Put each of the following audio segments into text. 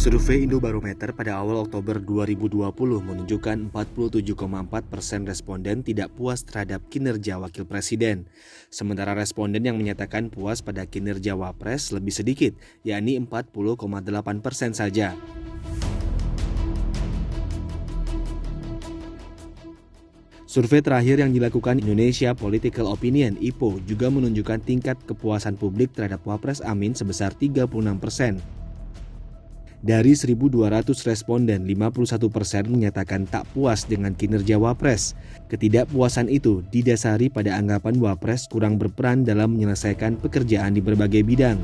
Survei Indobarometer pada awal Oktober 2020 menunjukkan 47,4% responden tidak puas terhadap kinerja Wakil Presiden. Sementara responden yang menyatakan puas pada kinerja Wapres lebih sedikit, yakni 40,8% saja. Survei terakhir yang dilakukan Indonesia Political Opinion (IPO) juga menunjukkan tingkat kepuasan publik terhadap Wapres Amin sebesar 36%. Dari 1.200 responden, 51% menyatakan tak puas dengan kinerja Wapres. Ketidakpuasan itu didasari pada anggapan Wapres kurang berperan dalam menyelesaikan pekerjaan di berbagai bidang.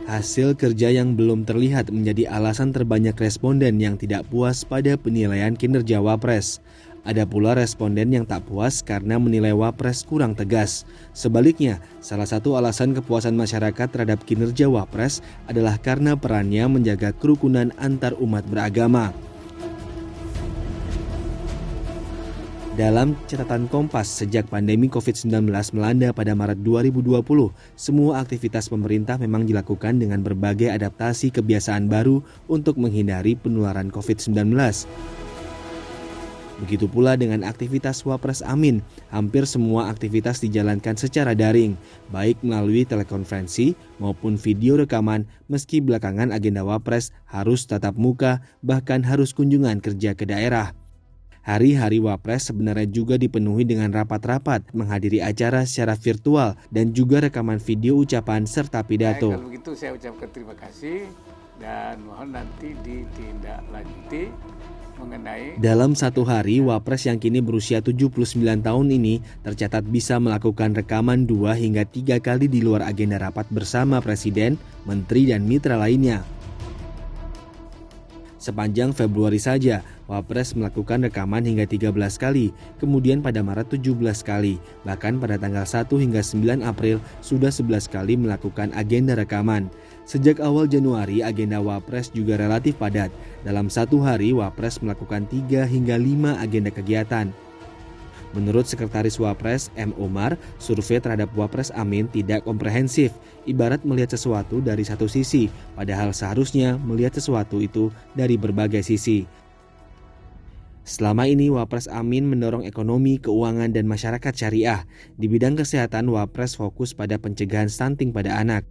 Hasil kerja yang belum terlihat menjadi alasan terbanyak responden yang tidak puas pada penilaian kinerja Wapres. Ada pula responden yang tak puas karena menilai Wapres kurang tegas. Sebaliknya, salah satu alasan kepuasan masyarakat terhadap kinerja Wapres adalah karena perannya menjaga kerukunan antar umat beragama. Dalam catatan Kompas, sejak pandemi COVID-19 melanda pada Maret 2020, semua aktivitas pemerintah memang dilakukan dengan berbagai adaptasi kebiasaan baru untuk menghindari penularan COVID-19. Begitu pula dengan aktivitas Wapres Amin, hampir semua aktivitas dijalankan secara daring, baik melalui telekonferensi maupun video rekaman, meski belakangan agenda Wapres harus tatap muka, bahkan harus kunjungan kerja ke daerah. Hari-hari Wapres sebenarnya juga dipenuhi dengan rapat-rapat, menghadiri acara secara virtual, dan juga rekaman video ucapan serta pidato. Kalau begitu saya ucapkan terima kasih dan mohon nanti ditindaklanjuti mengenai. Dalam satu hari, Wapres yang kini berusia 79 tahun ini tercatat bisa melakukan rekaman 2 hingga 3 kali di luar agenda rapat bersama Presiden, Menteri, dan mitra lainnya. Sepanjang Februari saja, Wapres melakukan rekaman hingga 13 kali, kemudian pada Maret 17 kali, bahkan pada tanggal 1 hingga 9 April sudah 11 kali melakukan agenda rekaman. Sejak awal Januari, agenda Wapres juga relatif padat. Dalam satu hari, Wapres melakukan 3 hingga 5 agenda kegiatan. Menurut Sekretaris Wapres, M. Omar, survei terhadap Wapres Amin tidak komprehensif, ibarat melihat sesuatu dari satu sisi, padahal seharusnya melihat sesuatu itu dari berbagai sisi. Selama ini, Wapres Amin mendorong ekonomi, keuangan, dan masyarakat syariah. Di bidang kesehatan, Wapres fokus pada pencegahan stunting pada anak.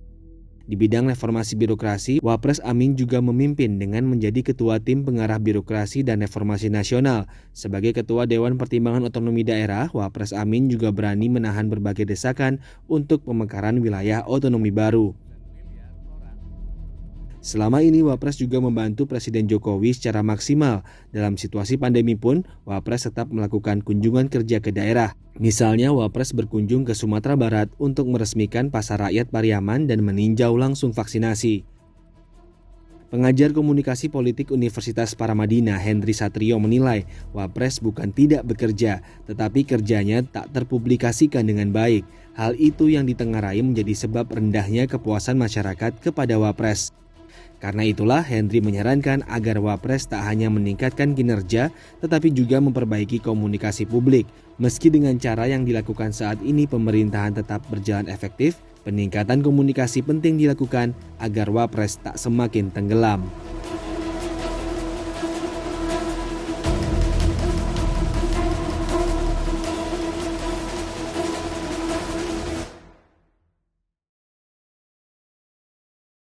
Di bidang reformasi birokrasi, Wapres Amin juga memimpin dengan menjadi Ketua Tim Pengarah Birokrasi dan Reformasi Nasional. Sebagai Ketua Dewan Pertimbangan Otonomi Daerah, Wapres Amin juga berani menahan berbagai desakan untuk pemekaran wilayah otonomi baru. Selama ini, Wapres juga membantu Presiden Jokowi secara maksimal. Dalam situasi pandemi pun, Wapres tetap melakukan kunjungan kerja ke daerah. Misalnya, Wapres berkunjung ke Sumatera Barat untuk meresmikan Pasar Rakyat Pariaman dan meninjau langsung vaksinasi. Pengajar komunikasi politik Universitas Paramadina, Henry Satrio, menilai Wapres bukan tidak bekerja, tetapi kerjanya tak terpublikasikan dengan baik. Hal itu yang ditengarai menjadi sebab rendahnya kepuasan masyarakat kepada Wapres. Karena itulah, Henry menyarankan agar Wapres tak hanya meningkatkan kinerja, tetapi juga memperbaiki komunikasi publik. Meski dengan cara yang dilakukan saat ini pemerintahan tetap berjalan efektif, peningkatan komunikasi penting dilakukan agar Wapres tak semakin tenggelam.